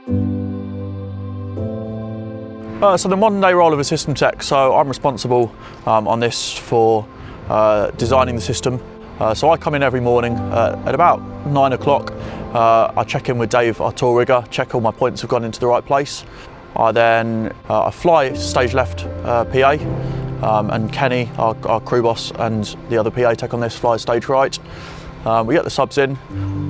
So the modern day role of a system tech, so I'm responsible on this for designing the system. So I come in every morning at about 9 o'clock. I check in with Dave, our tool rigger, check all my points have gone into the right place. I then I fly stage left PA, and Kenny, our crew boss, and the other PA tech on this flies stage right. We get the subs in.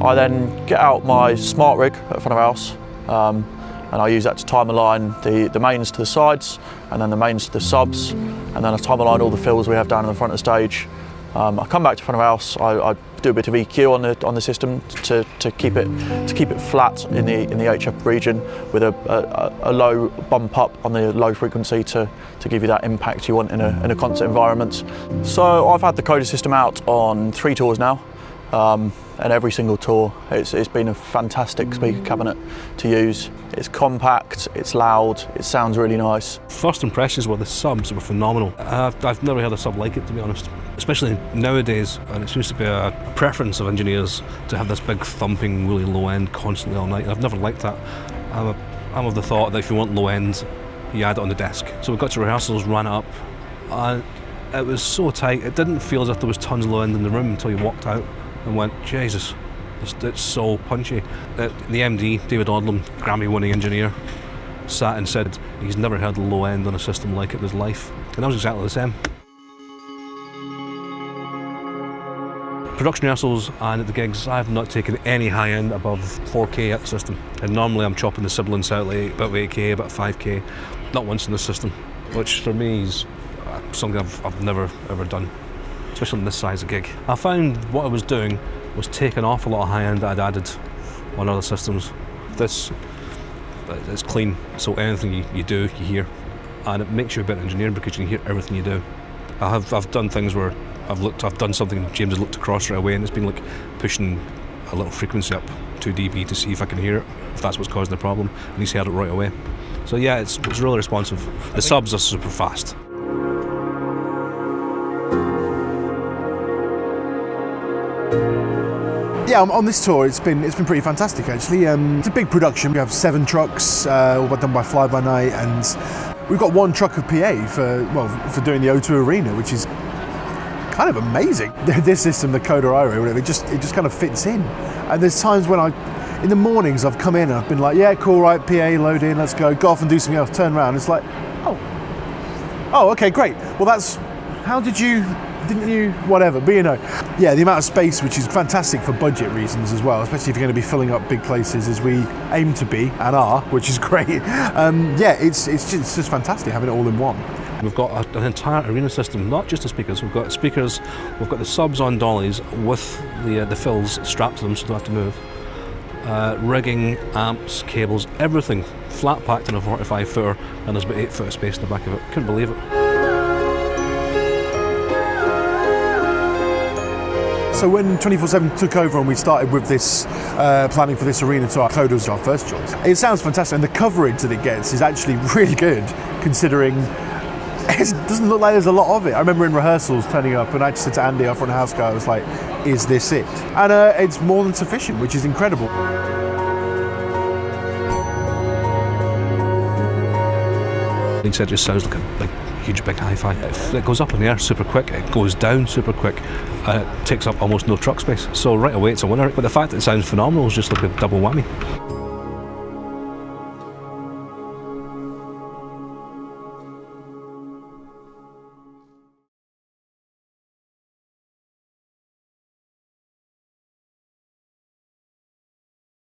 I then get out my smart rig at front of house, and I use that to time align the mains to the sides, and then the mains to the subs, and then I time align all the fills we have down in the front of the stage. I come back to front of house. I do a bit of EQ on the system to keep it flat in the HF region with a low bump up on the low frequency to give you that impact you want in a concert environment. So I've had the CODA system out on 3 tours now. And every single tour it's been a fantastic speaker cabinet to use. It's compact, it's loud, it sounds really nice. First impressions were the subs were phenomenal. I've never had a sub like it, to be honest. Especially nowadays, and it seems to be a preference of engineers to have this big thumping really low end constantly all night. I've never liked that. I'm of the thought that if you want low end, you add it on the desk. So we got to rehearsals, ran it up, and it was so tight, it didn't feel as if there was tons of low end in the room until you walked out and went, Jesus, it's so punchy. The MD, David Odlum, Grammy-winning engineer, sat and said he's never heard a low end on a system like it in his life. And that was exactly the same. Production rehearsals and at the gigs, I have not taken any high end above 4K at the system. And normally I'm chopping the sibilance out like about 8K, about 5K, not once in the system, which for me is something I've never ever done, especially in this size of gig. I found what I was doing was taking off a lot of high end that I'd added on other systems. This is clean, so anything you do, you hear, and it makes you a better engineer because you can hear everything you do. I've done things where I've done something and James has looked across right away and it's been like pushing a little frequency up 2 dB to see if I can hear it, if that's what's causing the problem, and he's heard it right away. So yeah, it's really responsive. The subs are super fast. Yeah, on this tour it's been pretty fantastic actually. It's a big production. We have 7 trucks, all done by Fly By Night, and we've got 1 truck of PA for doing the O2 Arena, which is kind of amazing. This system, the CODA IRA, whatever, it just kind of fits in. And there's times when in the mornings I've come in and I've been like, yeah, cool, right, PA, load in, let's go off and do something else, turn around, it's like, oh, okay, great. Well, didn't you, whatever, but you know. Yeah, the amount of space, which is fantastic for budget reasons as well, especially if you're going to be filling up big places as we aim to be and are, which is great. Yeah, it's just fantastic having it all in one. We've got an entire arena system, not just the speakers. We've got speakers, we've got the subs on dollies with the fills strapped to them so they don't have to move. Rigging, amps, cables, everything flat packed in a 45 footer, and there's about 8 foot of space in the back of it. Couldn't believe it. So when 24/7 took over and we started with this planning for this arena tour, CODA was our first choice. It sounds fantastic, and the coverage that it gets is actually really good, considering it doesn't look like there's a lot of it. I remember in rehearsals turning up and I just said to Andy, our front of house guy, I was like, is this it? And it's more than sufficient, which is incredible. He said it just sounds like a huge big hi-fi. It goes up in the air super quick, it goes down super quick, and it takes up almost no truck space. So right away it's a winner. But the fact that it sounds phenomenal is just like a double whammy.